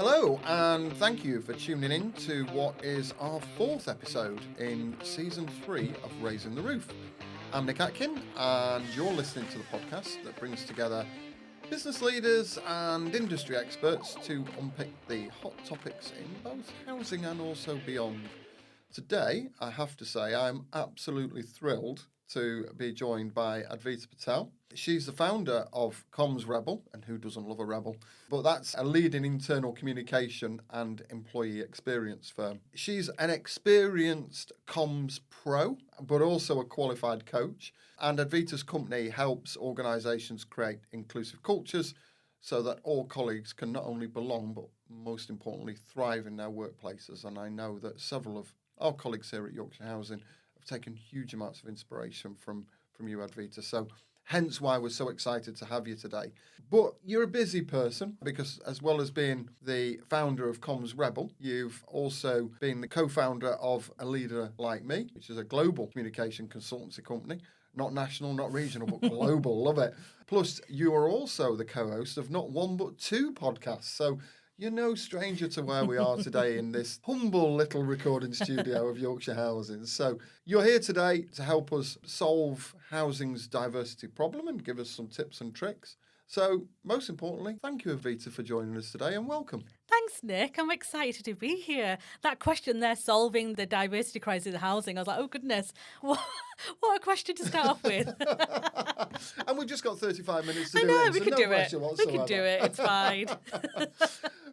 Hello, and thank you for tuning in to what is our fourth episode in season 3 of Raising the Roof. I'm Nick Atkin, and you're listening to the podcast that brings together business leaders and industry experts to unpick the hot topics in both housing and also beyond. Today, I have to say, I'm absolutely thrilled to be joined by Advita Patel. She's the founder of Comms Rebel, and who doesn't love a rebel? But that's a leading internal communication and employee experience firm. She's an experienced comms pro, but also a qualified coach. And Advita's company helps organisations create inclusive cultures so that all colleagues can not only belong, but most importantly, thrive in their workplaces. And I know that several of our colleagues here at Yorkshire Housing have taken huge amounts of inspiration from you, Advita. So hence why we're so excited to have you today. But you're a busy person because as well as being the founder of Comms Rebel, you've also been the co-founder of A Leader Like Me, which is a global communication consultancy company. Not national, not regional, but global. Love it. Plus, you are also the co-host of not one but two podcasts. So you're no stranger to where we are today in this humble little recording studio of Yorkshire Housing. So you're here today to help us solve housing's diversity problem and give us some tips and tricks. So most importantly, thank you, Advita, for joining us today and welcome. Thanks, Nick. I'm excited to be here. That question there, solving the diversity crisis in housing, I was like, oh, goodness, what a question to start off with. And we've just got 35 minutes to I do know, it. we So can no do it. pressure We whatsoever. can do it. It's fine.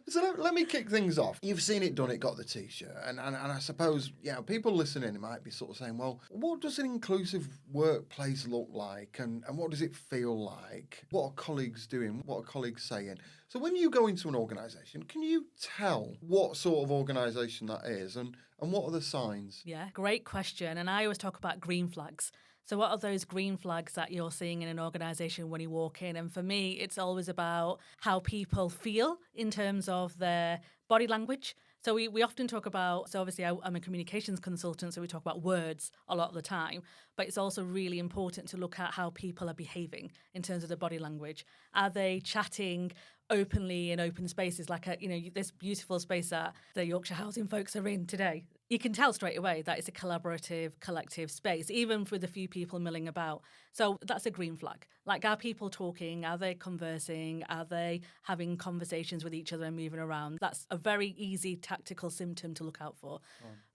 So let me kick things off. You've seen it, done it, got the T-shirt. And I suppose, people listening might be sort of saying, well, what does an inclusive workplace look like? And what does it feel like? What are colleagues doing? What are colleagues saying? So when you go into an organisation, can you tell what sort of organisation that is and what are the signs? Yeah, great question. And I always talk about green flags. So what are those green flags that you're seeing in an organisation when you walk in? And for me, it's always about how people feel in terms of their body language. So we often talk about, so obviously I'm a communications consultant, so we talk about words a lot of the time, but it's also really important to look at how people are behaving in terms of their body language. Are they chatting openly in open spaces like this beautiful space that the Yorkshire Housing folks are in today? You can tell straight away that it's a collaborative, collective space, even with a few people milling about. So that's a green flag. Like, are people talking? Are they conversing? Are they having conversations with each other and moving around? That's a very easy tactical symptom to look out for.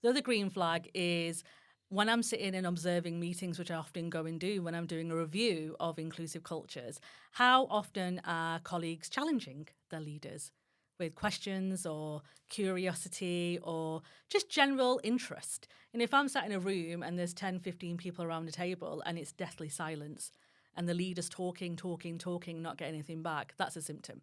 The other green flag is when I'm sitting and observing meetings, which I often go and do when I'm doing a review of inclusive cultures, how often are colleagues challenging their leaders with questions or curiosity or just general interest? And if I'm sat in a room and there's 10, 15 people around a table and it's deathly silence and the leader's talking, not getting anything back, that's a symptom.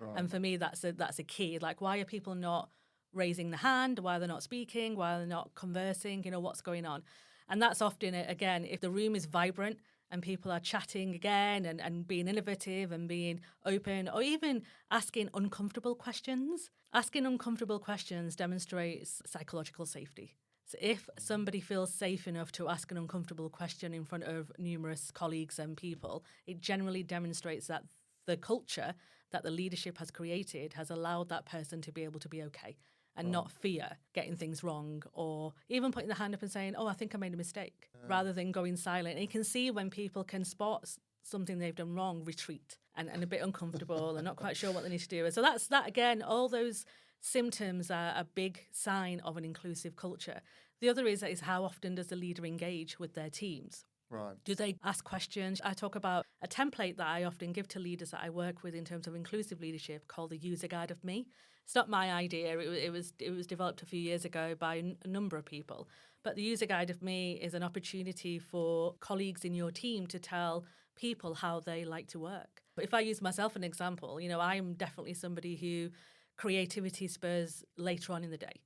Right. And for me, that's a key. Like, why are people not raising the hand? Why are they not speaking? Why are they not conversing? What's going on? And that's often, again, if the room is vibrant and people are chatting again and being innovative and being open or even asking uncomfortable questions. Asking uncomfortable questions demonstrates psychological safety. So if somebody feels safe enough to ask an uncomfortable question in front of numerous colleagues and people, it generally demonstrates that the culture that the leadership has created has allowed that person to be able to be okay and not fear getting things wrong or even putting the hand up and saying, oh, I think I made a mistake, rather than going silent. And you can see when people can spot something they've done wrong, retreat and a bit uncomfortable and not quite sure what they need to do. And so that's that, again, all those symptoms are a big sign of an inclusive culture. The other is how often does the leader engage with their teams? Right. Do they ask questions? I talk about a template that I often give to leaders that I work with in terms of inclusive leadership called the User Guide of Me. It's not my idea. It was developed a few years ago by a number of people. But the User Guide of Me is an opportunity for colleagues in your team to tell people how they like to work. If I use myself as an example, I'm definitely somebody who creativity spurs later on in the day.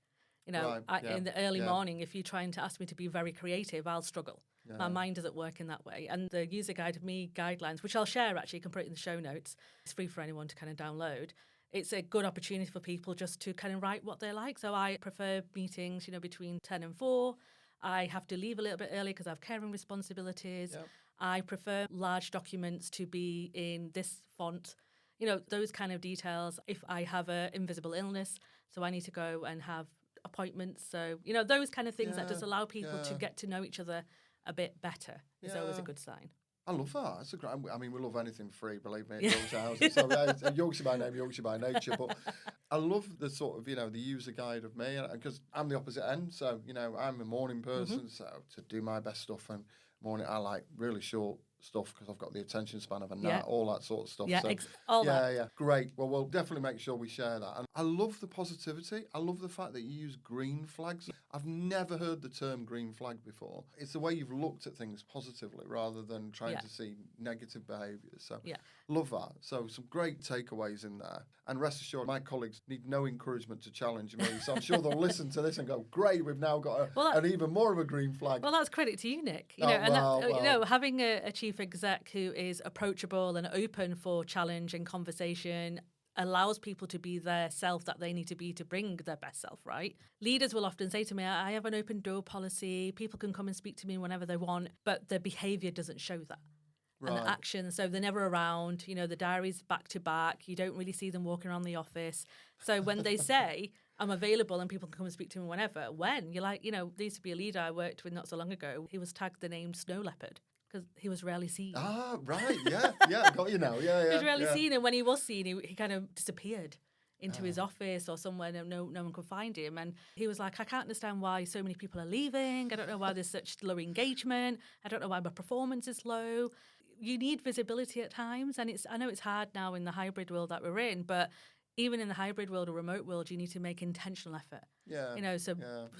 In the early morning, if you're trying to ask me to be very creative, I'll struggle. My mind doesn't work in that way. And the User Guide of Me guidelines, which I'll share actually, you can put it in the show notes. It's free for anyone to kind of download. It's a good opportunity for people just to kind of write what they like. So I prefer meetings, between 10 and 4. I have to leave a little bit early because I have caring responsibilities. Yep. I prefer large documents to be in this font, those kind of details. If I have an invisible illness, so I need to go and have appointments. So, those kind of things that just allow people to get to know each other a bit better is always a good sign. I love that. That's a great. I mean, we love anything free, believe me. At Yorkshire Houses. So Yorkshire by name, Yorkshire by nature. But I love the sort of the user guide of me, because I'm the opposite end. So I'm a morning person. So to do my best stuff and morning, I like really short stuff because I've got the attention span of a gnat, all that sort of stuff. Yeah, so, all that. Yeah, great. Well, we'll definitely make sure we share that. And I love the positivity. I love the fact that you use green flags. I've never heard the term green flag before. It's the way you've looked at things positively rather than trying to see negative behaviours. So love that. So some great takeaways in there. And rest assured, my colleagues need no encouragement to challenge me. So I'm sure they'll listen to this and go, great, we've now got an even more of a green flag. Well, that's credit to you, Nick. Having a chief exec who is approachable and open for challenge and conversation allows people to be their self that they need to be to bring their best self, right? Leaders will often say to me, I have an open door policy. People can come and speak to me whenever they want, but their behaviour doesn't show that. Right. And the action, so they're never around, the diary's back to back. You don't really see them walking around the office. So when they say, I'm available and people can come and speak to me whenever, you're like, there used to be a leader I worked with not so long ago. He was tagged the name Snow Leopard because he was rarely seen. Ah, right, yeah, got you now, yeah. He was rarely seen, and when he was seen, he kind of disappeared into his office or somewhere, and no one could find him. And he was like, I can't understand why so many people are leaving. I don't know why there's such low engagement. I don't know why my performance is low. You need visibility at times, and I know it's hard now in the hybrid world that we're in, but even in the hybrid world or remote world, you need to make intentional effort.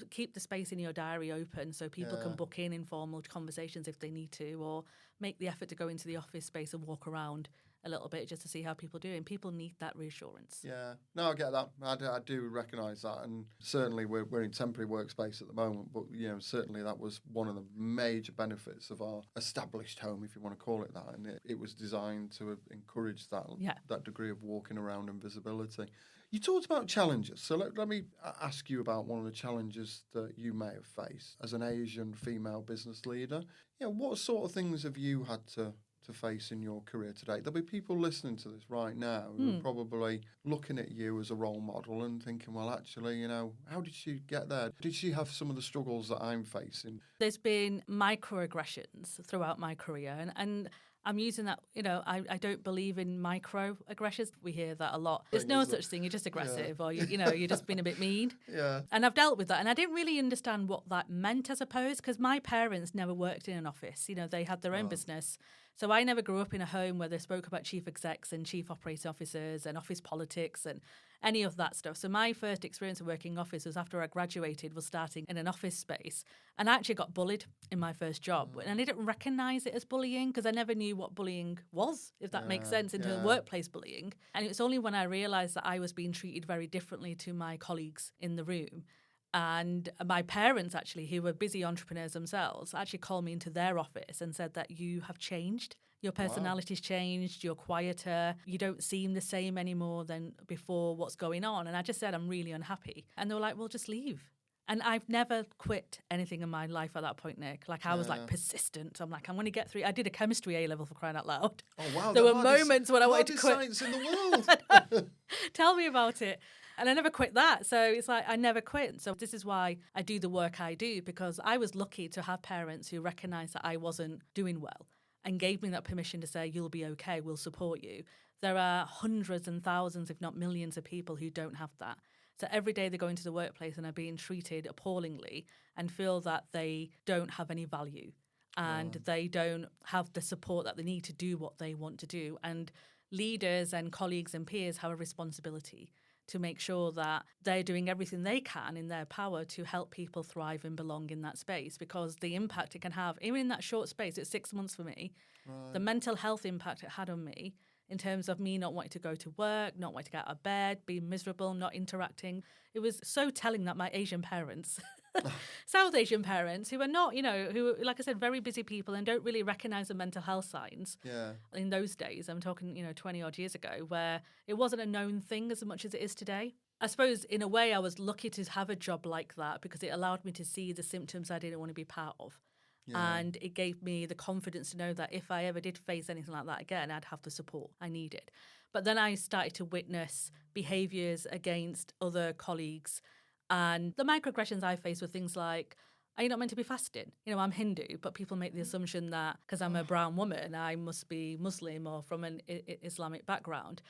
Keep the space in your diary open so people can book in informal conversations if they need to, or make the effort to go into the office space and walk around a little bit just to see how people are doing. People need that reassurance. Yeah, no, I get that. I do recognise that, and certainly we're in temporary workspace at the moment, but certainly that was one of the major benefits of our established home, if you want to call it that, and it was designed to encourage that degree of walking around and visibility. You talked about challenges, so let me ask you about one of the challenges that you may have faced as an Asian female business leader. What sort of things have you had to face in your career today? There'll be people listening to this right now who are probably looking at you as a role model and thinking, well, actually, how did she get there? Did she have some of the struggles that I'm facing? There's been microaggressions throughout my career, and I'm using that, I don't believe in microaggressions. We hear that a lot. There's no such thing. You're just aggressive or, you're just being a bit mean. Yeah. And I've dealt with that. And I didn't really understand what that meant, I suppose, because my parents never worked in an office. They had their own business. So I never grew up in a home where they spoke about chief execs and chief operating officers and office politics and any of that stuff. So my first experience of working office was after I graduated, was starting in an office space. And I actually got bullied in my first job. And I didn't recognise it as bullying because I never knew what bullying was, if that makes sense, into workplace bullying. And it was only when I realised that I was being treated very differently to my colleagues in the room. And my parents, actually, who were busy entrepreneurs themselves, actually called me into their office and said that you have changed. Your personality's changed. You're quieter. You don't seem the same anymore than before. What's going on? And I just said, I'm really unhappy. And they were like, well, just leave. And I've never quit anything in my life at that point, Nick. I was persistent. I'm like, I'm going to get through. I did a chemistry A-level, for crying out loud. Oh, wow. There were moments when I wanted to quit. Science in the world. Tell me about it. And I never quit that. So it's like I never quit. So this is why I do the work I do, because I was lucky to have parents who recognised that I wasn't doing well and gave me that permission to say, you'll be okay, we'll support you. There are hundreds and thousands, if not millions of people who don't have that. So every day they go into the workplace and are being treated appallingly and feel that they don't have any value and they don't have the support that they need to do what they want to do. And leaders and colleagues and peers have a responsibility to make sure that they're doing everything they can in their power to help people thrive and belong in that space, because the impact it can have, even in that short space, it's 6 months for me, the mental health impact it had on me in terms of me not wanting to go to work, not wanting to get out of bed, being miserable, not interacting. It was so telling that my Asian parents, South Asian parents, who are not, who, like I said, very busy people and don't really recognise the mental health signs. Yeah. In those days, I'm talking, 20 odd years ago, where it wasn't a known thing as much as it is today. I suppose in a way I was lucky to have a job like that because it allowed me to see the symptoms I didn't want to be part of. Yeah. And it gave me the confidence to know that if I ever did face anything like that again, I'd have the support I needed. But then I started to witness behaviours against other colleagues. And the microaggressions I faced were things like, are you not meant to be fasting? You know, I'm Hindu, but people make the assumption that because I'm a brown woman, I must be Muslim or from an Islamic background.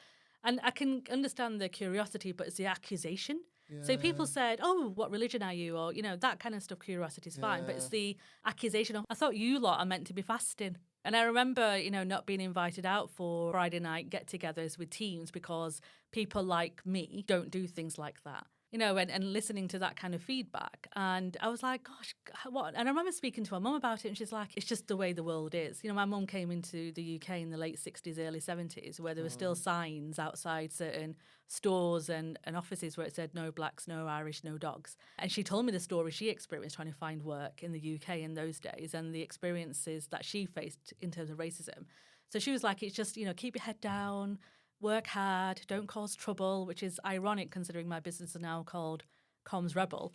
And I can understand the curiosity, but it's the accusation. So people said, oh, what religion are you? Or, you know, that kind of stuff, curiosity is fine. But it's the accusation of, I thought you lot are meant to be fasting. And I remember, you know, not being invited out for Friday night get-togethers with teams because people like me don't do things like that. You know, and listening to that kind of feedback. And I was like, gosh, what? And I remember speaking to my mum about it, and she's like, it's just the way the world is. You know, my mum came into the UK in the late 60s, early 70s, where there were still signs outside certain stores and offices where it said no blacks, no Irish, no dogs. And she told me the story she experienced trying to find work in the UK in those days and the experiences that she faced in terms of racism. So she was like, it's just, you know, keep your head down, work hard, don't cause trouble, which is ironic considering my business is now called Comms Rebel.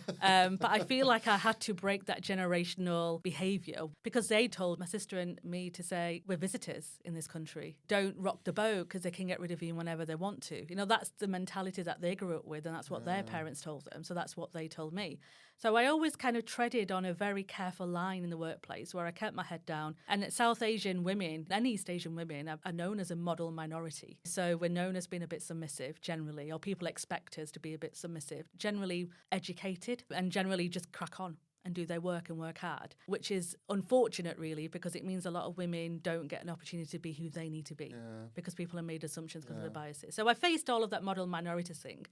But I feel like I had to break that generational behaviour because they told my sister and me to say, we're visitors in this country. Don't rock the boat because they can get rid of you whenever they want to. You know, that's the mentality that they grew up with and that's what their parents told them. So that's what they told me. So I always kind of treaded on a very careful line in the workplace where I kept my head down. And South Asian women and East Asian women are known as a model minority. So we're known as being a bit submissive generally, or people expect us to be a bit submissive, generally educated and generally just crack on and do their work and work hard, which is unfortunate really because it means a lot of women don't get an opportunity to be who they need to be because people have made assumptions because of the biases. So I faced all of that model minority thing.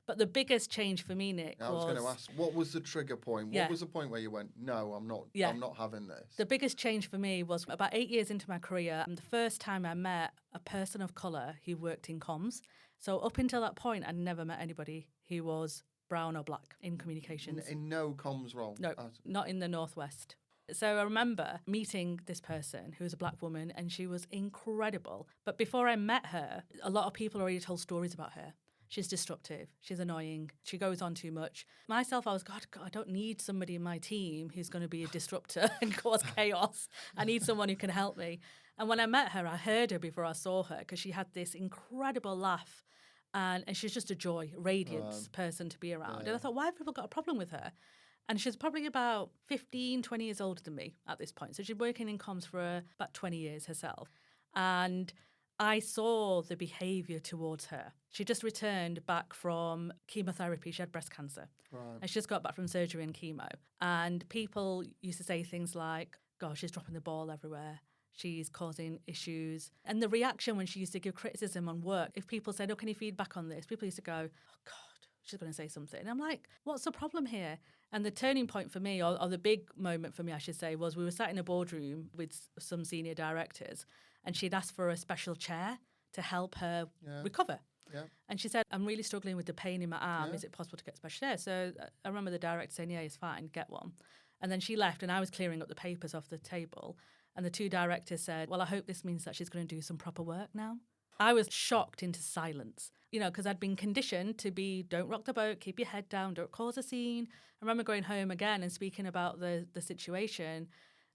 But the biggest change for me, Nick, I was going to ask, what was the trigger point? What was the point where you went, no, I'm not having this? The biggest change for me was about 8 years into my career, and the first time I met a person of colour who worked in comms. So up until that point, I'd never met anybody who was brown or black in communications. In no comms role? No, not in the Northwest. So I remember meeting this person who was a black woman, and she was incredible. But before I met her, a lot of people already told stories about her. She's disruptive. She's annoying. She goes on too much. Myself, I was, God, I don't need somebody in my team who's going to be a disruptor and cause chaos. I need someone who can help me. And when I met her, I heard her before I saw her because she had this incredible laugh. And she's just a joy, radiant person to be around. And I thought, why have people got a problem with her? And she's probably about 15, 20 years older than me at this point. So she's working in comms for about 20 years herself. And I saw the behaviour towards her. She just returned back from chemotherapy. She had breast cancer. Right. And she just got back from surgery and chemo. And people used to say things like, gosh, she's dropping the ball everywhere. She's causing issues. And the reaction when she used to give criticism on work, if people said, oh, can you feedback on this? People used to go, oh, God, she's going to say something. And I'm like, what's the problem here? And the turning point for me, or the big moment for me, I should say, was we were sat in a boardroom with some senior directors and she'd asked for a special chair to help her recover. Yeah. And she said, I'm really struggling with the pain in my arm. Is it possible to get a special chair? So I remember the director saying, yeah, it's fine, get one. And then she left and I was clearing up the papers off the table. And the two directors said, well, I hope this means that she's going to do some proper work now. I was shocked into silence, you know, because I'd been conditioned to be, don't rock the boat, keep your head down, don't cause a scene. I remember going home again and speaking about the situation.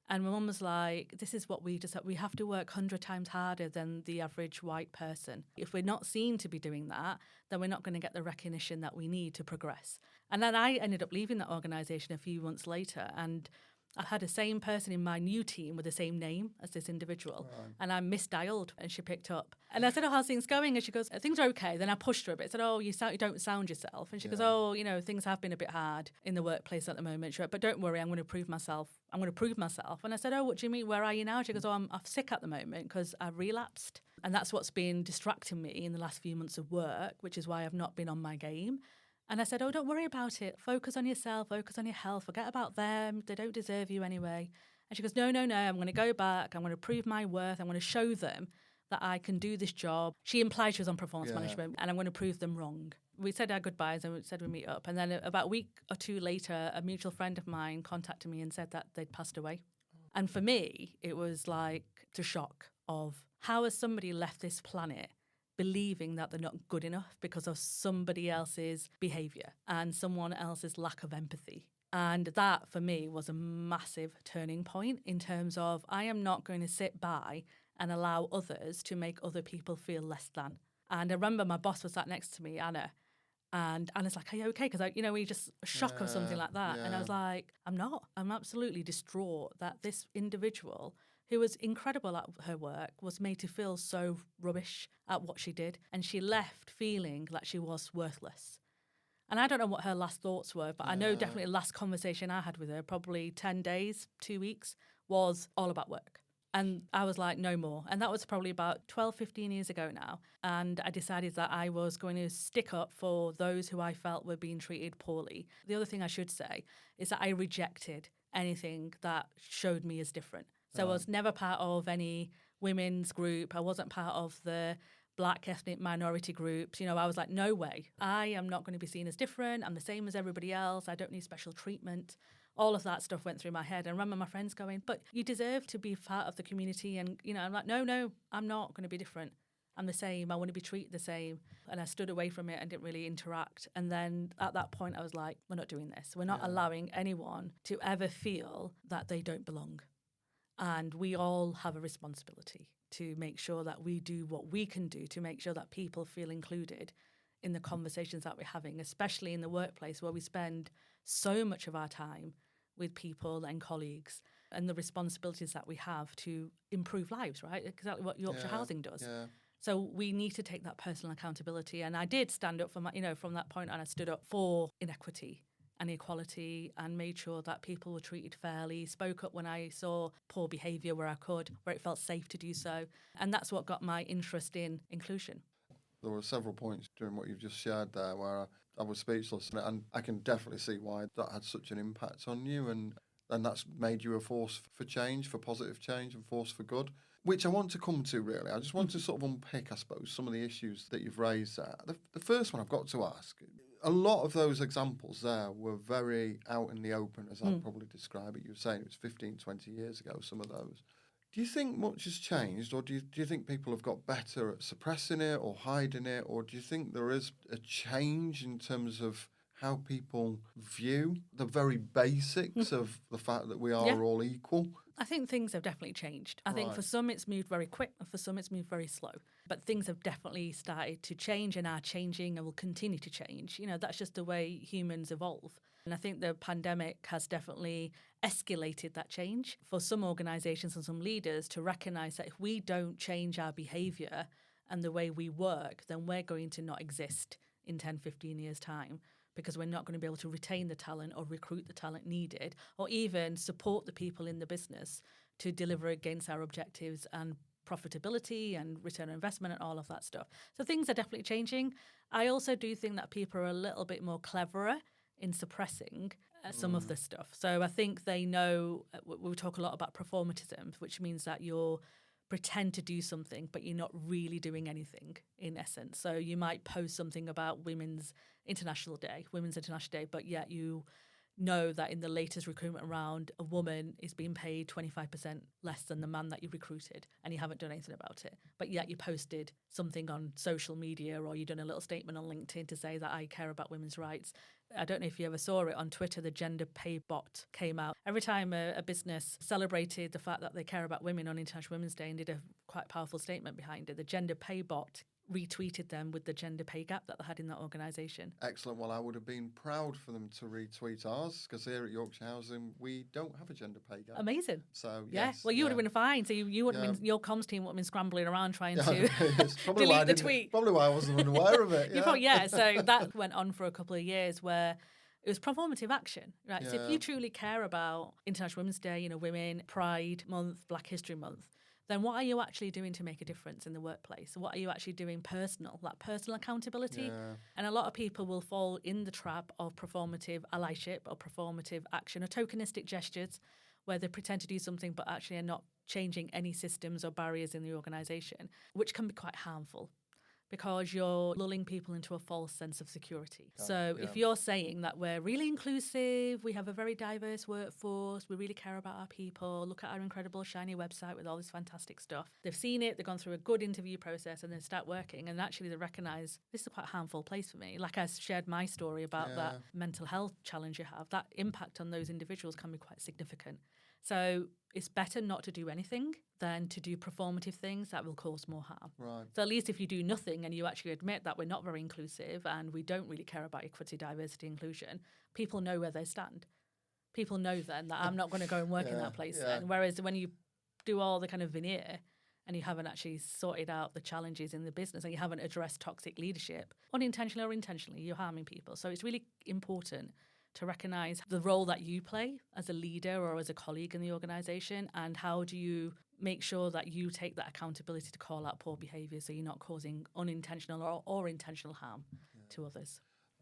And my mum was like, this is what we have to work 100 times harder than the average white person. If we're not seen to be doing that, then we're not going to get the recognition that we need to progress. And then I ended up leaving that organisation a few months later, and I had the same person in my new team with the same name as this individual. Right. And I misdialed and she picked up. And I said, oh, how's things going? And she goes, things are okay. Then I pushed her a bit. I said, oh, you don't sound yourself. And she goes, oh, you know, things have been a bit hard in the workplace at the moment. She went, but don't worry, I'm going to prove myself. And I said, oh, what do you mean? Where are you now? She goes, oh, I'm sick at the moment because I've relapsed. And that's what's been distracting me in the last few months of work, which is why I've not been on my game. And I said, oh, don't worry about it. Focus on yourself, focus on your health, forget about them. They don't deserve you anyway. And she goes, no, I'm going to go back. I'm going to prove my worth. I'm going to show them that I can do this job. She implied she was on performance management and I'm going to prove them wrong. We said our goodbyes and we said we'd meet up. And then about a week or two later, a mutual friend of mine contacted me and said that they'd passed away. And for me, it was like the shock of how has somebody left this planet believing that they're not good enough because of somebody else's behaviour and someone else's lack of empathy. And that, for me, was a massive turning point in terms of I am not going to sit by and allow others to make other people feel less than. And I remember my boss was sat next to me, Anna, and Anna's like, "Are you okay?" Because we just shock or something like that. And I was like, "I'm not. I'm absolutely distraught that this individual who was incredible at her work was made to feel so rubbish at what she did. And she left feeling like she was worthless." And I don't know what her last thoughts were, but I know definitely the last conversation I had with her, probably 10 days, 2 weeks, was all about work. And I was like, no more. And that was probably about 12, 15 years ago now. And I decided that I was going to stick up for those who I felt were being treated poorly. The other thing I should say is that I rejected anything that showed me as different. So I was never part of any women's group. I wasn't part of the Black ethnic minority groups. I was like, no way. I am not going to be seen as different. I'm the same as everybody else. I don't need special treatment. All of that stuff went through my head. And I remember my friends going, "But you deserve to be part of the community." And, I'm like, no, I'm not going to be different. I'm the same. I want to be treated the same. And I stood away from it and didn't really interact. And then at that point, I was like, we're not doing this. We're not allowing anyone to ever feel that they don't belong. And we all have a responsibility to make sure that we do what we can do to make sure that people feel included in the conversations that we're having, especially in the workplace where we spend so much of our time with people and colleagues, and the responsibilities that we have to improve lives, right? Exactly what Yorkshire Housing does. Yeah. So we need to take that personal accountability. And I did stand up for from that point on, I stood up for inequity and equality and made sure that people were treated fairly, spoke up when I saw poor behaviour where I could, where it felt safe to do so. And that's what got my interest in inclusion. There were several points during what you've just shared there where I was speechless, and I can definitely see why that had such an impact on you, and that's made you a force for change, for positive change and force for good, which I want to come to really. I just want to sort of unpick, I suppose, some of the issues that you've raised there. The first one I've got to ask, a lot of those examples there were very out in the open, as I'd probably describe it. You were saying it was 15, 20 years ago, some of those. Do you think much has changed, or do you think people have got better at suppressing it or hiding it, or do you think there is a change in terms of how people view the very basics of the fact that we are all equal? I think things have definitely changed. I think for some it's moved very quick and for some it's moved very slow. But things have definitely started to change and are changing and will continue to change. That's just the way humans evolve. And I think the pandemic has definitely escalated that change for some organisations and some leaders to recognise that if we don't change our behaviour and the way we work, then we're going to not exist in 10, 15 years' time, because we're not going to be able to retain the talent or recruit the talent needed or even support the people in the business to deliver against our objectives and profitability and return on investment and all of that stuff. So things are definitely changing. I also do think that people are a little bit more cleverer in suppressing some of the stuff. So I think they know, we talk a lot about performatism, which means that you're pretend to do something, but you're not really doing anything in essence. So you might post something about Women's International Day, but yet you know that in the latest recruitment round, a woman is being paid 25% less than the man that you recruited, and you haven't done anything about it. But yet you posted something on social media, or you've done a little statement on LinkedIn to say that I care about women's rights. I don't know if you ever saw it on Twitter, the gender pay bot came out. Every time a business celebrated the fact that they care about women on International Women's Day and did a quite powerful statement behind it, the gender pay bot retweeted them with the gender pay gap that they had in that organisation. Excellent. Well, I would have been proud for them to retweet ours, because here at Yorkshire Housing, we don't have a gender pay gap. Amazing. So, yes. Well, you would have been fine. So you would have been, your comms team would have been scrambling around trying to delete the tweet. Probably why I wasn't aware of it. So that went on for a couple of years where it was performative action, right? So if you truly care about International Women's Day, Women, Pride Month, Black History Month, then what are you actually doing to make a difference in the workplace? What are you actually doing personal accountability? Yeah. And a lot of people will fall in the trap of performative allyship or performative action or tokenistic gestures where they pretend to do something but actually are not changing any systems or barriers in the organisation, which can be quite harmful, because you're lulling people into a false sense of security. If you're saying that we're really inclusive, we have a very diverse workforce, we really care about our people, look at our incredible shiny website with all this fantastic stuff. They've seen it, they've gone through a good interview process, and they start working, and actually they recognise this is a quite harmful place for me. Like I shared my story about that mental health challenge you have, that impact on those individuals can be quite significant. So it's better not to do anything than to do performative things that will cause more harm. Right. So at least if you do nothing and you actually admit that we're not very inclusive and we don't really care about equity, diversity, inclusion, people know where they stand. People know then that I'm not going to go and work in that place then. Whereas when you do all the kind of veneer and you haven't actually sorted out the challenges in the business and you haven't addressed toxic leadership, unintentionally or intentionally, you're harming people. So it's really important to recognise the role that you play as a leader or as a colleague in the organisation, and how do you make sure that you take that accountability to call out poor behaviour so you're not causing unintentional or intentional harm to others.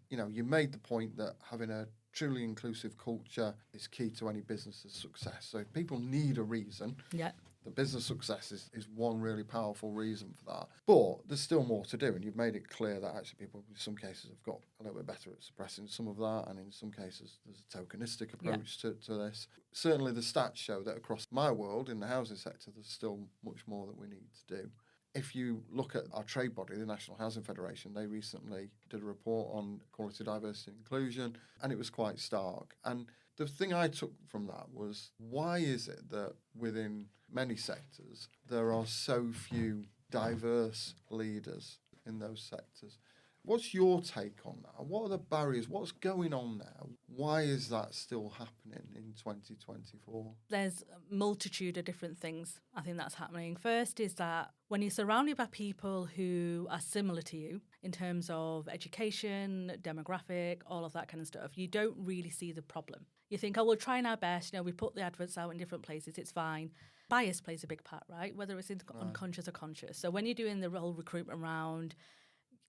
You know, you made the point that having a truly inclusive culture is key to any business's success. So if people need a reason, the business success is one really powerful reason for that. But there's still more to do, and you've made it clear that actually people in some cases have got a little bit better at suppressing some of that, and in some cases there's a tokenistic approach to this. Certainly the stats show that across my world in the housing sector there's still much more that we need to do. If you look at our trade body, the National Housing Federation, they recently did a report on equality, diversity and inclusion, and it was quite stark. And the thing I took from that was, why is it that within many sectors there are so few diverse leaders in those sectors? What's your take on that? What are the barriers? What's going on now? Why is that still happening in 2024? There's a multitude of different things I think that's happening. First is that when you're surrounded by people who are similar to you in terms of education, demographic, all of that kind of stuff, you don't really see the problem. You think, oh, we're trying our best. You know, we put the adverts out in different places. It's fine. Bias plays a big part, right? Whether it's unconscious or conscious. So when you're doing the whole recruitment round,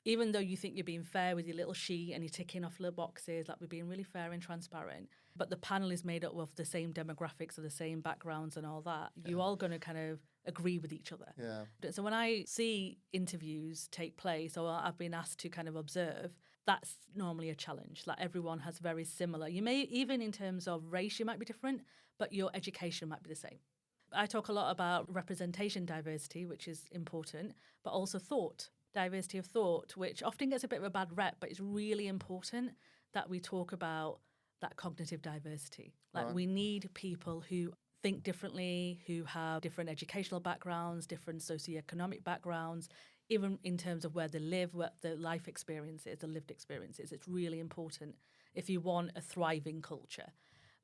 even though you think you're being fair with your little sheet and you're ticking off little boxes, like we're being really fair and transparent, but the panel is made up of the same demographics or the same backgrounds and all that, you're all going to kind of agree with each other. Yeah. So when I see interviews take place, or I've been asked to kind of observe, that's normally a challenge. Like everyone has very similar. You may, even in terms of race, you might be different, but your education might be the same. I talk a lot about representation diversity, which is important, but also thought. Diversity of thought, which often gets a bit of a bad rep, but it's really important that we talk about that cognitive diversity. Like we need people who think differently, who have different educational backgrounds, different socioeconomic backgrounds, even in terms of where they live, what their life experiences, the lived experiences. It's really important if you want a thriving culture.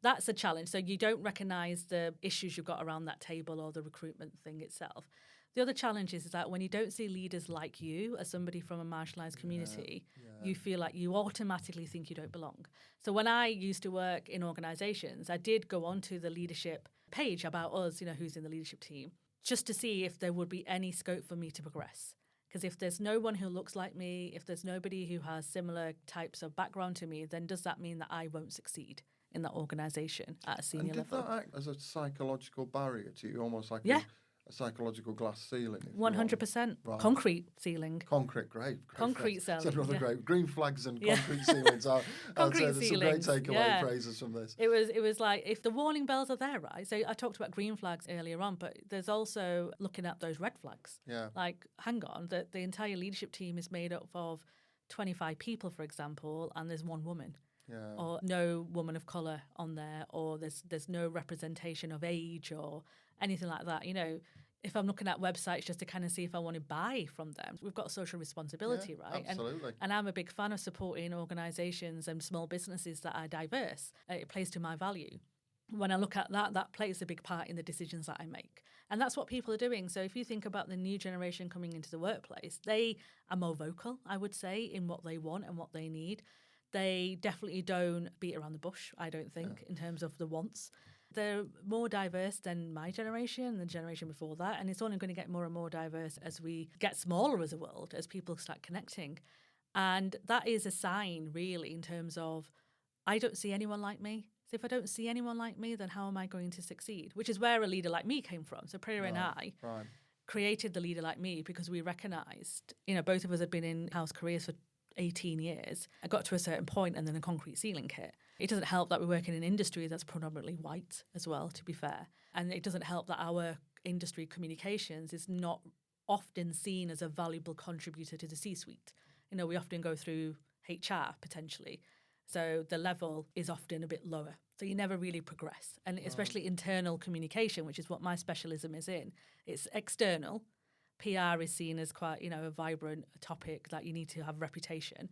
That's a challenge. So you don't recognise the issues you've got around that table or the recruitment thing itself. The other challenge is that when you don't see leaders like you as somebody from a marginalised community, you feel like you automatically think you don't belong. So when I used to work in organisations, I did go onto the leadership page about us, you know, who's in the leadership team, just to see if there would be any scope for me to progress. Because if there's no one who looks like me, if there's nobody who has similar types of background to me, then does that mean that I won't succeed in that organisation at a senior level? Did that act as a psychological barrier to you, almost like a psychological glass ceiling? 100%. Right. Concrete ceiling. Concrete, great. Concrete ceiling. That's rather great. Green flags and concrete ceilings are concrete there's ceilings. Some great takeaway phrases from this. It was like, if the warning bells are there, right? So I talked about green flags earlier on, but there's also looking at those red flags. Yeah. Like, hang on, the entire leadership team is made up of 25 people, for example, and there's one woman. Yeah. Or no woman of colour on there, or there's no representation of age or anything like that. You know, if I'm looking at websites just to kind of see if I want to buy from them, we've got social responsibility, right? Absolutely. And I'm a big fan of supporting organisations and small businesses that are diverse. It plays to my value. When I look at that, that plays a big part in the decisions that I make. And that's what people are doing. So if you think about the new generation coming into the workplace, they are more vocal, I would say, in what they want and what they need. They definitely don't beat around the bush, I don't think, in terms of the wants. They're more diverse than my generation and the generation before that. And it's only going to get more and more diverse as we get smaller as a world, as people start connecting. And that is a sign, really, in terms of, I don't see anyone like me. So if I don't see anyone like me, then how am I going to succeed? Which is where a leader like me came from. So Priya and I created the Leader Like Me because we recognised, you know, both of us had been in house careers for 18 years. I got to a certain point and then a concrete ceiling hit. It doesn't help that we work in an industry that's predominantly white as well, to be fair. And it doesn't help that our industry, communications, is not often seen as a valuable contributor to the C-suite. You know, we often go through HR potentially. So the level is often a bit lower So you never really progress. And especially internal communication, which is what my specialism is in. It's external. PR is seen as quite, a vibrant topic that you need to have reputation.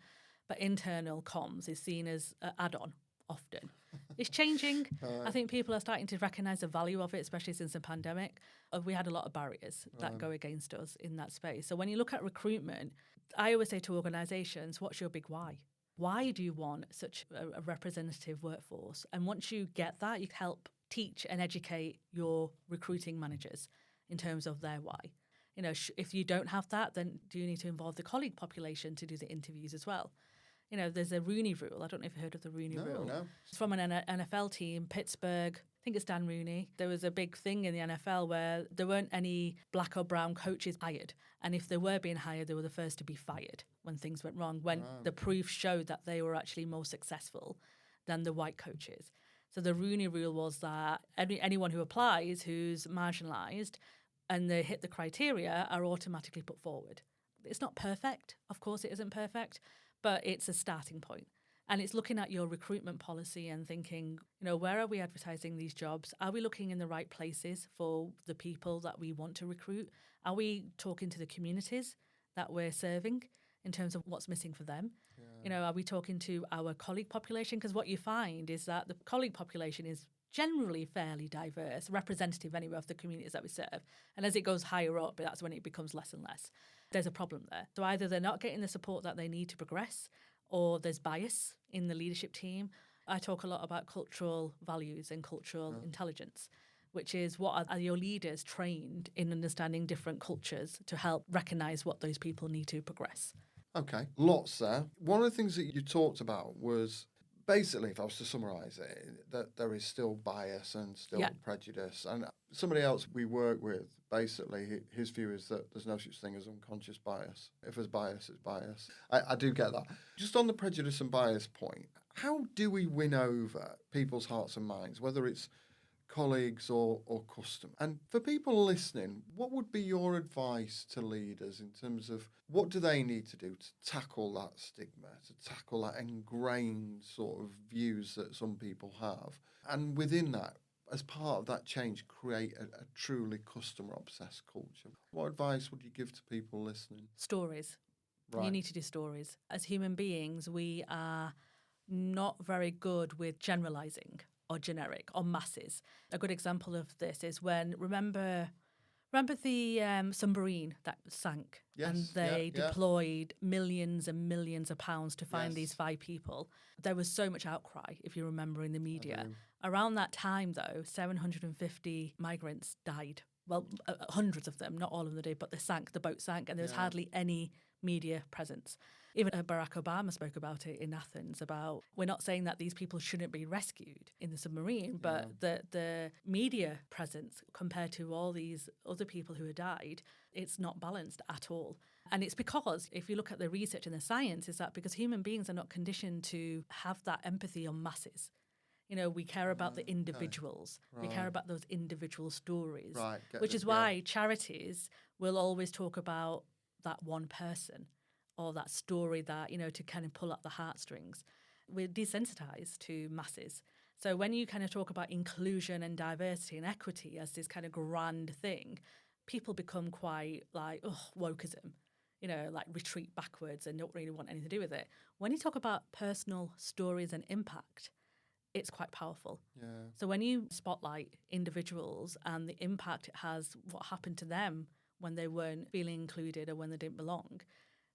But internal comms is seen as an add-on often. It's changing. I think people are starting to recognise the value of it, especially since the pandemic. We had a lot of barriers that go against us in that space. So when you look at recruitment, I always say to organisations, what's your big why? Why do you want such a representative workforce? And once you get that, you help teach and educate your recruiting managers in terms of their why. If you don't have that, then do you need to involve the colleague population to do the interviews as well? There's a Rooney Rule. I don't know if you've heard of the Rooney Rule. No. It's from an NFL team, Pittsburgh. I think it's Dan Rooney. There was a big thing in the NFL where there weren't any black or brown coaches hired. And if they were being hired, they were the first to be fired when things went wrong, when the proof showed that they were actually more successful than the white coaches. So the Rooney Rule was that anyone who applies who's marginalised and they hit the criteria are automatically put forward. It's not perfect. Of course it isn't perfect, but it's a starting point. And it's looking at your recruitment policy and thinking, where are we advertising these jobs? Are we looking in the right places for the people that we want to recruit? Are we talking to the communities that we're serving in terms of what's missing for them? Are we talking to our colleague population? Because what you find is that the colleague population is generally fairly diverse, representative anyway of the communities that we serve. And as it goes higher up, that's when it becomes less and less. There's a problem there. So either they're not getting the support that they need to progress, or there's bias in the leadership team. I talk a lot about cultural values and cultural intelligence, which is what are your leaders trained in understanding different cultures to help recognise what those people need to progress. Okay, lots there. One of the things that you talked about was basically, if I was to summarise it, that there is still bias and still prejudice. And somebody else we work with, basically, his view is that there's no such thing as unconscious bias. If there's bias, it's bias. I do get that. Just on the prejudice and bias point, how do we win over people's hearts and minds, whether it's colleagues or customers? And for people listening, what would be your advice to leaders in terms of what do they need to do to tackle that stigma, to tackle that ingrained sort of views that some people have? And within that, as part of that change, create a truly customer-obsessed culture. What advice would you give to people listening? Stories. Right. You need to do stories. As human beings, we are not very good with generalising or generic or masses. A good example of this is remember the submarine that sank, Yes, and they yeah. deployed millions and millions of pounds to find these 5 people. There was so much outcry, if you remember, in the media. Around that time, though, 750 migrants died. Well, hundreds of them, not all of them did, but the boat sank, and there was hardly any media presence. Even Barack Obama spoke about it in Athens, about we're not saying that these people shouldn't be rescued in the submarine, but the media presence compared to all these other people who had died, it's not balanced at all. And it's because, if you look at the research and the science, is that because human beings are not conditioned to have that empathy on masses. We care about the individuals. We care about those individual stories, which is why charities will always talk about that one person or that story that, to kind of pull up the heartstrings. We're desensitized to masses. So when you kind of talk about inclusion and diversity and equity as this kind of grand thing, people become quite like, wokeism, like retreat backwards and don't really want anything to do with it. When you talk about personal stories and impact, it's quite powerful. Yeah. So when you spotlight individuals and the impact it has, what happened to them when they weren't feeling included or when they didn't belong,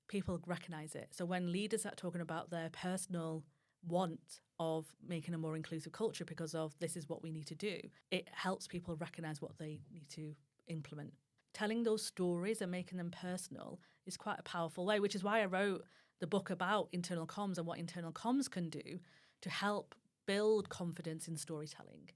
people recognise it. So when leaders are talking about their personal want of making a more inclusive culture because of this is what we need to do, it helps people recognise what they need to implement. Telling those stories and making them personal is quite a powerful way, which is why I wrote the book about internal comms and what internal comms can do to help build confidence in storytelling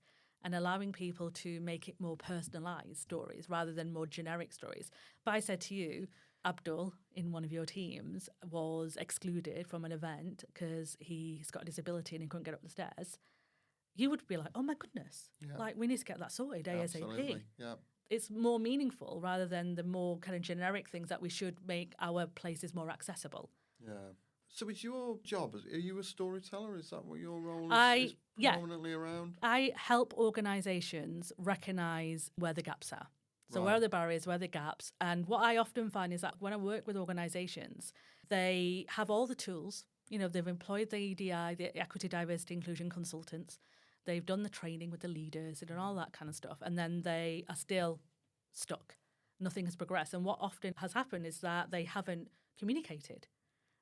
and allowing people to make it more personalised stories rather than more generic stories. If I said to you, Abdul in one of your teams was excluded from an event because he's got a disability and he couldn't get up the stairs, you would be like, oh my goodness, like we need to get that sorted ASAP. Absolutely. Yeah. It's more meaningful rather than the more kind of generic things that we should make our places more accessible. Yeah. So it's your job. Are you a storyteller? Is that what your role is Yeah. prominently around? I help organisations recognise where the gaps are. So where Right. are the barriers, where are the gaps? And what I often find is that when I work with organisations, they have all the tools. You know, they've employed the EDI, the Equity, Diversity, Inclusion consultants. They've done the training with the leaders and all that kind of stuff. And then they are still stuck. Nothing has progressed. And what often has happened is that they haven't communicated.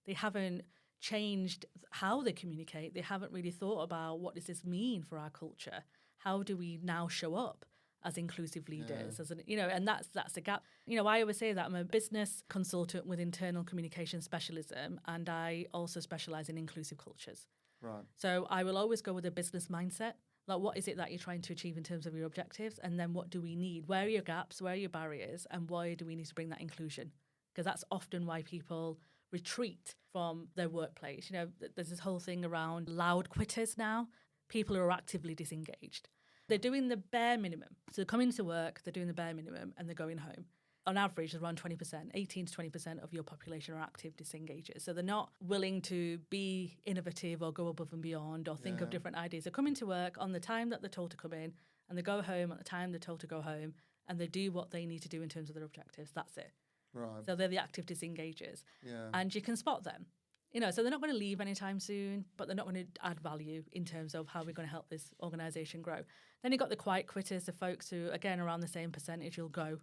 They haven't changed how they communicate. They haven't really thought about what does this mean for our culture? How do we now show up as inclusive leaders? And that's the gap. You know, I always say that I'm a business consultant with internal communication specialism, and I also specialize in inclusive cultures. Right. So I will always go with a business mindset. Like, what is it that you're trying to achieve in terms of your objectives? And then what do we need? Where are your gaps? Where are your barriers? And why do we need to bring that inclusion? Because that's often why people retreat from their workplace. You know, there's this whole thing around loud quitters now, people who are actively disengaged. They're doing the bare minimum. So they're coming to work, they're doing the bare minimum, and they're going home. On average, around 20%, 18 to 20% of your population are active disengagers. So they're not willing to be innovative or go above and beyond or think of different ideas. They're coming to work on the time that they're told to come in, and they go home at the time they're told to go home, and they do what they need to do in terms of their objectives. That's it. Right. So they're the active disengagers. Yeah. And you can spot them. You know, so they're not going to leave anytime soon, but they're not going to add value in terms of how we're going to help this organisation grow. Then you've got the quiet quitters, the folks who, again, around the same percentage will go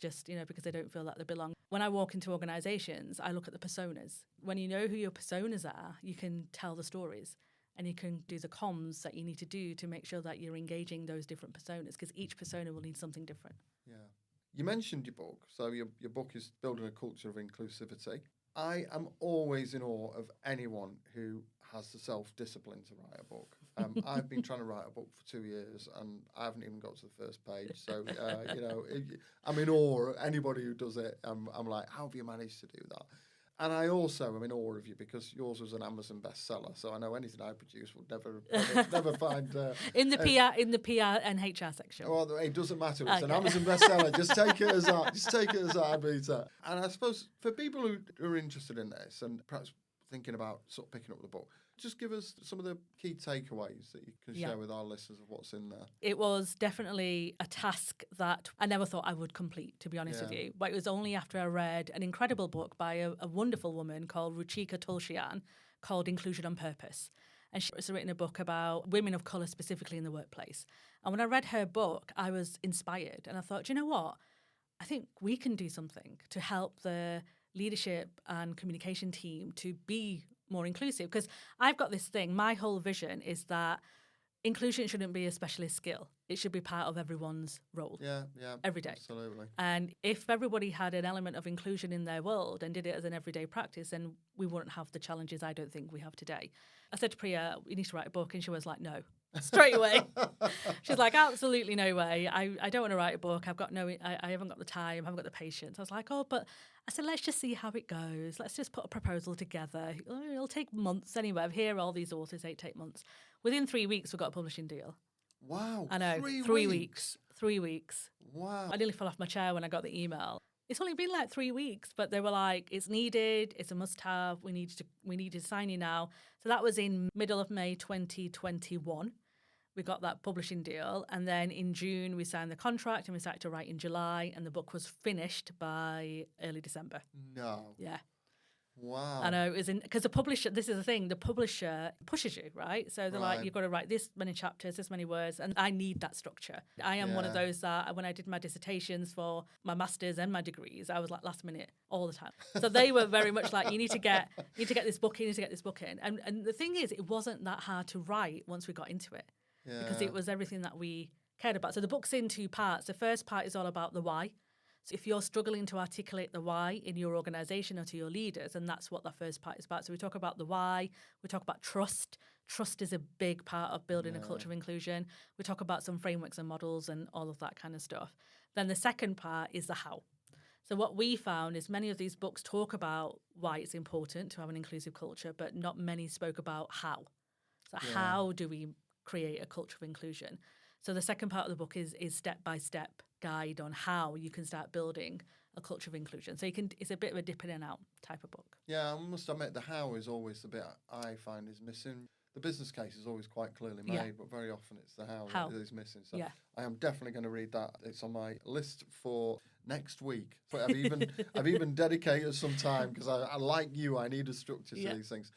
just, you know, because they don't feel that they belong. When I walk into organisations, I look at the personas. When you know who your personas are, you can tell the stories and you can do the comms that you need to do to make sure that you're engaging those different personas, because each persona will need something different. Yeah. You mentioned your book. So your book is Building a Culture of Inclusivity. I am always in awe of anyone who has the self-discipline to write a book. I've been trying to write a book for 2 years and I haven't even got to the first page. So, I'm in awe of anybody who does it. I'm like, how have you managed to do that? And I also am in awe of you because yours was an Amazon bestseller. So I know anything I produce will never find in the PR and HR section. Well, it doesn't matter. It's an Amazon bestseller. Just take it as that. Just take it as that, Abita. And I suppose for people who are interested in this and perhaps thinking about sort of picking up the book, just give us some of the key takeaways that you can share with our listeners of what's in there. It was definitely a task that I never thought I would complete, to be honest with you. But it was only after I read an incredible book by a wonderful woman called Ruchika Tulshyan called Inclusion on Purpose. And she's written a book about women of colour specifically in the workplace. And when I read her book, I was inspired. And I thought, do you know what? I think we can do something to help the leadership and communication team to be more inclusive. Because I've got this thing, my whole vision is that inclusion shouldn't be a specialist skill. It should be part of everyone's role. Yeah, every day. Absolutely. And if everybody had an element of inclusion in their world and did it as an everyday practice, then we wouldn't have the challenges I don't think we have today. I said to Priya, you need to write a book. And she was like, no, straight away. She's like, absolutely no way. I don't want to write a book. I haven't got the time. I haven't got the patience. I was like, but I said, let's just see how it goes. Let's just put a proposal together. It'll take months anyway. I've heard all these authors, they take months. Within 3 weeks, we got a publishing deal. Wow. I know. 3 weeks. 3 weeks. Wow. I nearly fell off my chair when I got the email. It's only been like 3 weeks, but they were like, it's needed, it's a must-have, we need to sign you now. So that was in middle of May 2021. We got that publishing deal, and then in June we signed the contract and we started to write in July, and the book was finished by early December. No. Yeah. Wow. I know, it was because the publisher, this is the thing, the publisher pushes you, right? So they're like, you've got to write this many chapters, this many words, and I need that structure. I am one of those that when I did my dissertations for my masters and my degrees, I was like last minute all the time. So they were very much like, you need to get this book in, you need to get this book in. And the thing is, it wasn't that hard to write once we got into it, because it was everything that we cared about. So the book's in 2 parts. The first part is all about the why. So if you're struggling to articulate the why in your organisation or to your leaders, and that's what the first part is about. So we talk about the why, we talk about trust. Trust is a big part of building a culture of inclusion. We talk about some frameworks and models and all of that kind of stuff. Then the second part is the how. So what we found is many of these books talk about why it's important to have an inclusive culture, but not many spoke about how. So how do we create a culture of inclusion? So the second part of the book is step-by-step guide on how you can start building a culture of inclusion. So it's a bit of a dip in and out type of book. Yeah, I must admit the how is always the bit I find is missing. The business case is always quite clearly made, but very often it's the how that is missing. So I am definitely going to read that. It's on my list for next week. But I've even dedicated some time because I like you. I need a structure to these things.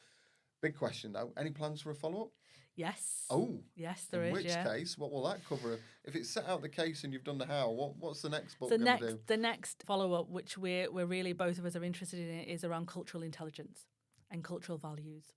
Big question though. Any plans for a follow-up? Yes. Oh. Yes, there is. In which case, what will that cover? If it's set out the case and you've done the how, what's the next book going to do? The next follow-up, which we're really both of us are interested in, is around cultural intelligence and cultural values.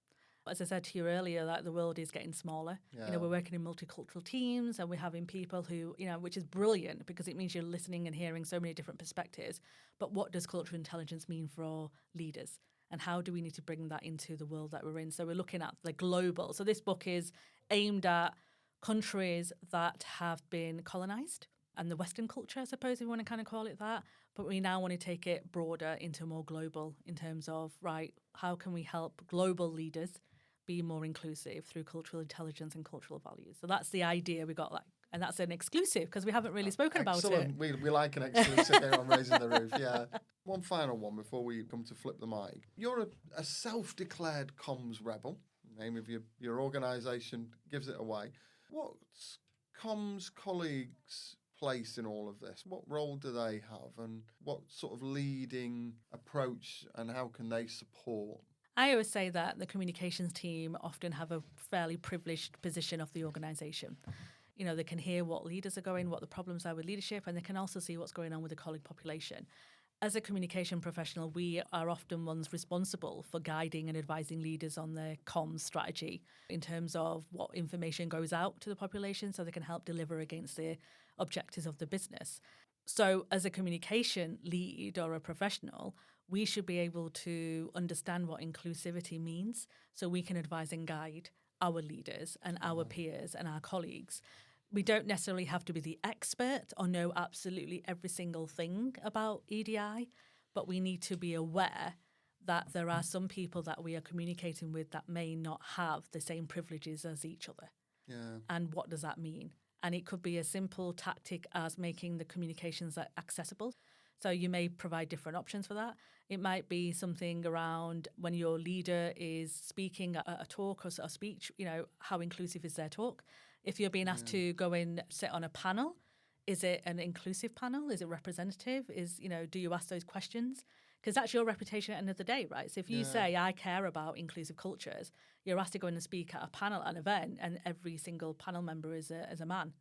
As I said to you earlier, that the world is getting smaller. Yeah. We're working in multicultural teams and we're having people who, which is brilliant because it means you're listening and hearing so many different perspectives. But what does cultural intelligence mean for our leaders? And how do we need to bring that into the world that we're in? So we're looking at the global. So this book is aimed at countries that have been colonized and the Western culture, I suppose, if we want to kind of call it that. But we now want to take it broader into more global in terms of, how can we help global leaders be more inclusive through cultural intelligence and cultural values? So that's the idea we got, and that's an exclusive because we haven't really spoken about it. We like an exclusive here on Raising the Roof, yeah. One final one before we come to flip the mic. You're a self-declared comms rebel. The name of your organisation gives it away. What's comms colleagues' place in all of this? What role do they have and what sort of leading approach and how can they support? I always say that the communications team often have a fairly privileged position of the organisation. They can hear what leaders are going, what the problems are with leadership, and they can also see what's going on with the colleague population. As a communication professional, we are often ones responsible for guiding and advising leaders on their comms strategy in terms of what information goes out to the population so they can help deliver against the objectives of the business. So as a communication lead or a professional, we should be able to understand what inclusivity means so we can advise and guide our leaders and our peers and our colleagues. We don't necessarily have to be the expert or know absolutely every single thing about EDI, but we need to be aware that there are some people that we are communicating with that may not have the same privileges as each other. Yeah. And what does that mean? And it could be a simple tactic as making the communications accessible. So you may provide different options for that. It might be something around when your leader is speaking at a talk or a speech, how inclusive is their talk? If you're being asked to go and sit on a panel, is it an inclusive panel? Is it representative? Do you ask those questions? Because that's your reputation at the end of the day, right? So if you say, I care about inclusive cultures, you're asked to go in and speak at a panel, an event, and every single panel member is a man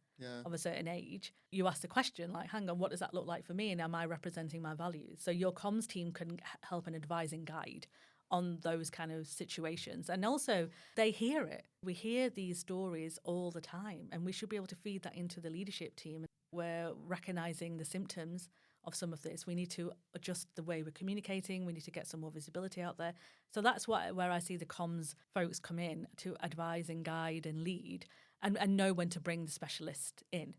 of a certain age. You ask the question, hang on, what does that look like for me? And am I representing my values? So your comms team can help and advise and guide on those kind of situations. And also, they hear it. We hear these stories all the time, and we should be able to feed that into the leadership team. We're recognizing the symptoms of some of this. We need to adjust the way we're communicating. We need to get some more visibility out there. So that's where I see the comms folks come in to advise and guide and lead and know when to bring the specialist in.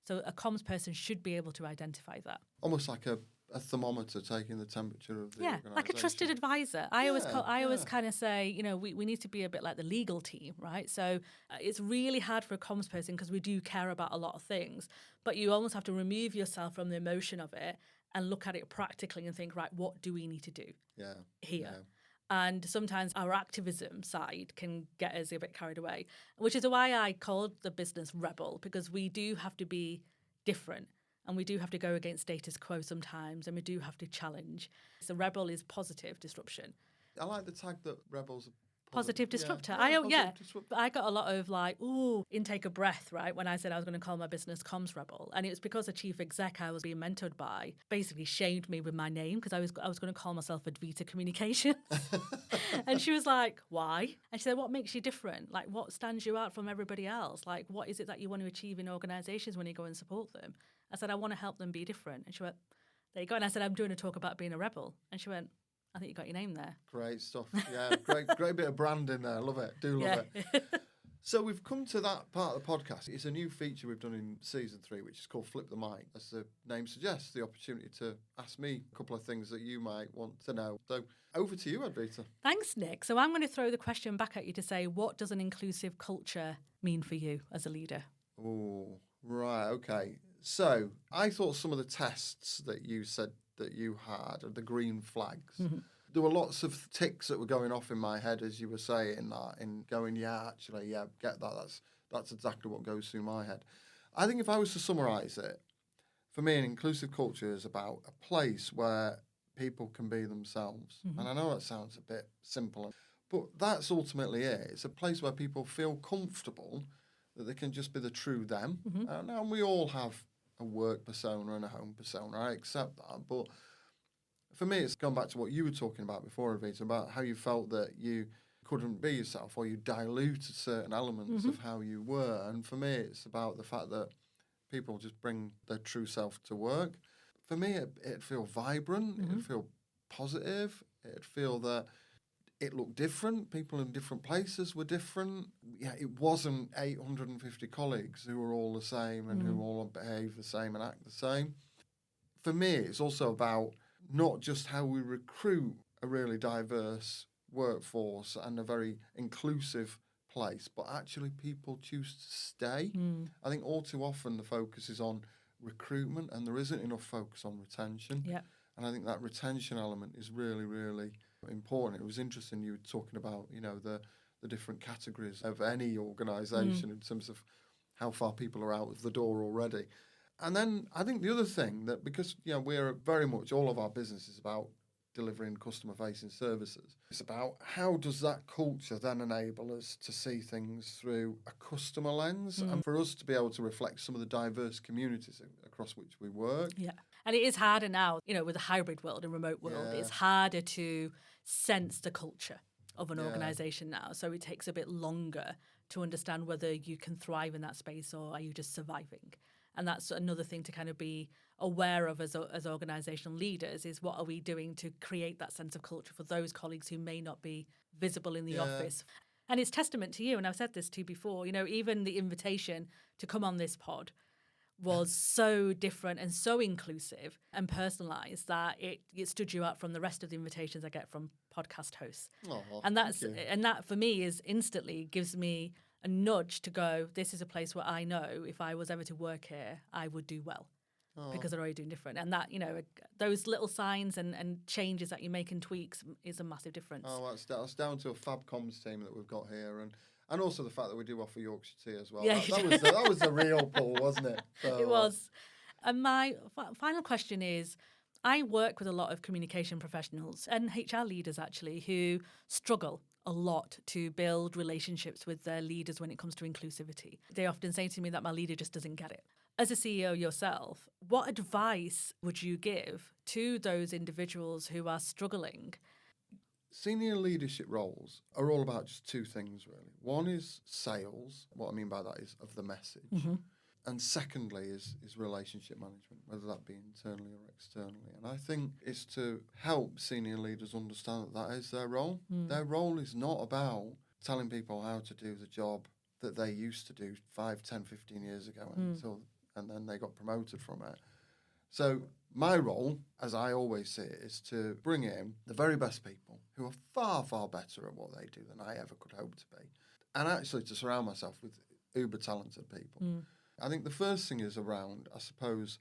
So a comms person should be able to identify that. Almost like a thermometer taking the temperature of the organisation. Like a trusted advisor. I always kind of say, we need to be a bit like the legal team, right? So it's really hard for a comms person because we do care about a lot of things, but you almost have to remove yourself from the emotion of it and look at it practically and think, right, what do we need to do here? Yeah. And sometimes our activism side can get us a bit carried away, which is why I called the business Rebel, because we do have to be different. And we do have to go against status quo sometimes, and we do have to challenge. So Rebel is positive disruption. I like the tag that Rebel's positive disruptor. Disruptor. I got a lot of intake of breath, right, when I said I was going to call my business Comms Rebel. And it was because the chief exec I was being mentored by basically shamed me with my name because I was going to call myself Advita Communications. And she was like, why? And she said, what makes you different? What stands you out from everybody else? What is it that you want to achieve in organisations when you go and support them? I said, I want to help them be different. And she went, there you go. And I said, I'm doing a talk about being a rebel. And she went, I think you got your name there. Great stuff. Yeah, great bit of branding there. Love it. Do love it. So we've come to that part of the podcast. It's a new feature we've done in season 3, which is called Flip the Mic. As the name suggests, the opportunity to ask me a couple of things that you might want to know. So over to you, Advita. Thanks, Nick. So I'm going to throw the question back at you to say, what does an inclusive culture mean for you as a leader? Oh, right. Okay. So I thought some of the tests that you said that you had, of the green flags, there were lots of ticks that were going off in my head as you were saying that, and going, get that. That's exactly what goes through my head. I think if I was to summarise it, for me, an inclusive culture is about a place where people can be themselves. And I know that sounds a bit simple, but that's ultimately it. It's a place where people feel comfortable that they can just be the true them. And we all have a work persona and a home persona. I accept that. But for me, it's gone back to what you were talking about before, Avita, about how you felt that you couldn't be yourself, or you diluted certain elements of how you were. And for me, it's about the fact that people just bring their true self to work. For me, it'd feel vibrant, it'd feel positive, it'd feel that it looked different. People in different places were different. Yeah, it wasn't 850 colleagues who were all the same and who all behave the same and act the same. For me, it's also about not just how we recruit a really diverse workforce and a very inclusive place, but actually people choose to stay. I think all too often the focus is on recruitment and there isn't enough focus on retention. Yeah. And I think that retention element is really, really important. It was interesting you were talking about, the different categories of any organisation in terms of how far people are out of the door already. And then I think the other thing that, because, we're very much, all of our business is about delivering customer-facing services. It's about how does that culture then enable us to see things through a customer lens and for us to be able to reflect some of the diverse communities across which we work. Yeah. And it is harder now, with a hybrid world and remote world. Yeah. It's harder to sense the culture of an organisation now. So it takes a bit longer to understand whether you can thrive in that space or are you just surviving. And that's another thing to kind of be aware of as organisational leaders, is what are we doing to create that sense of culture for those colleagues who may not be visible in the office. And it's testament to you, and I've said this to you before, even the invitation to come on this pod was so different and so inclusive and personalised that it stood you out from the rest of the invitations I get from podcast hosts. And that for me is instantly gives me a nudge to go, this is a place where I know if I was ever to work here, I would do well because they're already doing different. And that, those little signs and changes that you make and tweaks is a massive difference. That's down to a fab comms team that we've got here. And also the fact that we do offer Yorkshire tea as well. Yeah, that was the real pull, wasn't it? So, it was. And my final question is, I work with a lot of communication professionals and HR leaders actually who struggle a lot to build relationships with their leaders when it comes to inclusivity. They often say to me that my leader just doesn't get it. As a CEO yourself, what advice would you give to those individuals who are struggling? Senior leadership roles are all about just two things, really. One is sales. What I mean by that is of the message. And secondly is relationship management, whether that be internally or externally. And I think it's to help senior leaders understand that is their role. Their role is not about telling people how to do the job that they used to do 5, 10, 15 years ago and then they got promoted from it. So my role, as I always see it, is to bring in the very best people who are far, far better at what they do than I ever could hope to be. And actually to surround myself with uber talented people. I think the first thing is around, I suppose,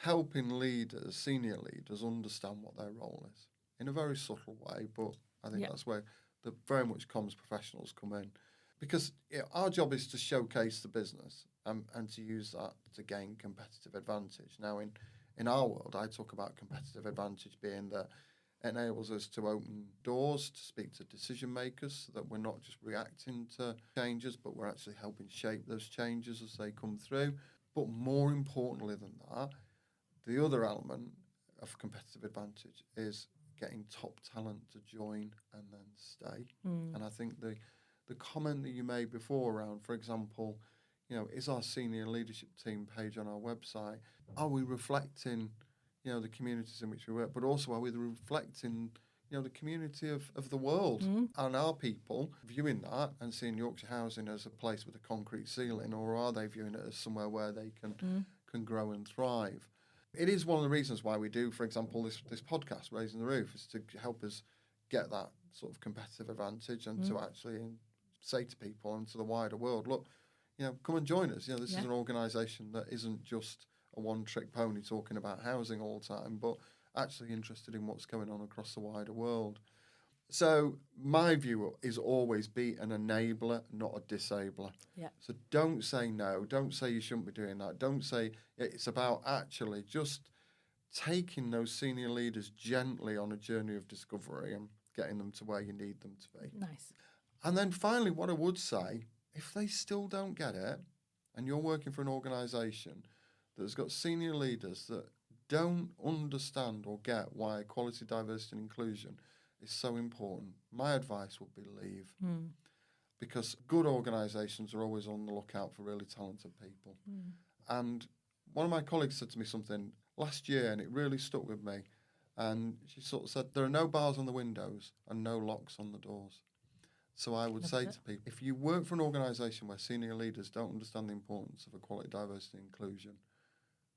helping leaders, senior leaders, understand what their role is in a very subtle way. But I think that's where the very much comms professionals come in. Because our job is to showcase the business and to use that to gain competitive advantage. Now, in our world, I talk about competitive advantage being that it enables us to open doors, to speak to decision makers, so that we're not just reacting to changes, but we're actually helping shape those changes as they come through. But more importantly than that, the other element of competitive advantage is getting top talent to join and then stay. And I think the comment that you made before around, for example, is our senior leadership team page on our website, are we reflecting the communities in which we work, but also are we reflecting, the community of the world and our people viewing that and seeing Yorkshire Housing as a place with a concrete ceiling, or are they viewing it as somewhere where they can grow and thrive? It is one of the reasons why we do, for example, this podcast, Raising the Roof, is to help us get that sort of competitive advantage and to actually say to people and to the wider world, look, come and join us. This is an organisation that isn't just a one-trick pony talking about housing all the time, but actually interested in what's going on across the wider world. So my view is always be an enabler, not a disabler. Yeah. So don't say no. Don't say you shouldn't be doing that. Don't say it's about actually just taking those senior leaders gently on a journey of discovery and getting them to where you need them to be. Nice. And then finally, what I would say, if they still don't get it, and you're working for an organisation that's got senior leaders that don't understand or get why equality, diversity and inclusion is so important, my advice would be leave. Because good organisations are always on the lookout for really talented people. And one of my colleagues said to me something last year, and it really stuck with me. And she sort of said, there are no bars on the windows and no locks on the doors. So I would say to people, if you work for an organisation where senior leaders don't understand the importance of equality, diversity and inclusion,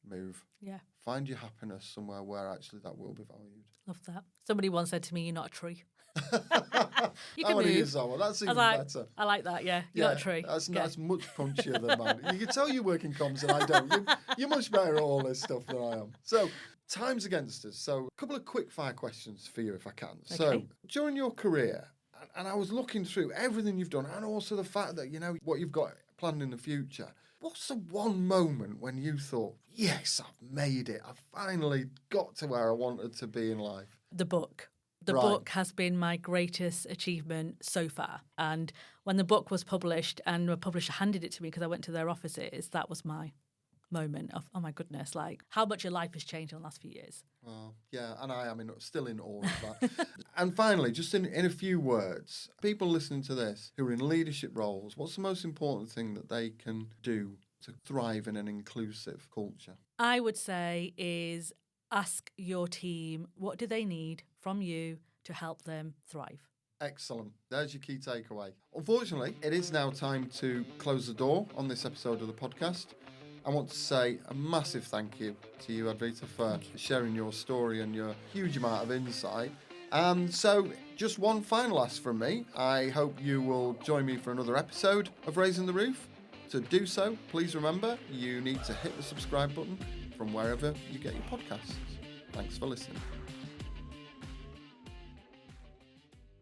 move. Yeah. Find your happiness somewhere where actually that will be valued. Love that. Somebody once said to me, you're not a tree. You I can want to move. use that one. That's even like, better. I like that, yeah. You're not a tree. That's Yeah. much punchier than mine. You can tell you work in comms and I don't. You're much better at all this stuff than I am. So, time's against us. So, a couple of quick fire questions for you if I can. Okay. So, during your career, and I was looking through everything you've done and also the fact that, you know, what you've got planned in the future. What's the one moment when you thought, yes, I've made it. I've finally got to where I wanted to be in life? The book. The Right. book has been my greatest achievement so far. And when the book was published and the publisher handed it to me because I went to their offices, that was my moment of, oh my goodness, like how much your life has changed in the last few years. Well, yeah, and I am still in awe of that. And finally, just in a few words, people listening to this who are in leadership roles, what's the most important thing that they can do to thrive in an inclusive culture? I would say is ask your team, what do they need from you to help them thrive? Excellent. There's your key takeaway. Unfortunately, it is now time to close the door on this episode of the podcast. I want to say a massive thank you to you, Advita, for sharing your story and your huge amount of insight. And so, just one final ask from me. I hope you will join me for another episode of Raising the Roof. To do so, please remember you need to hit the subscribe button from wherever you get your podcasts. Thanks for listening.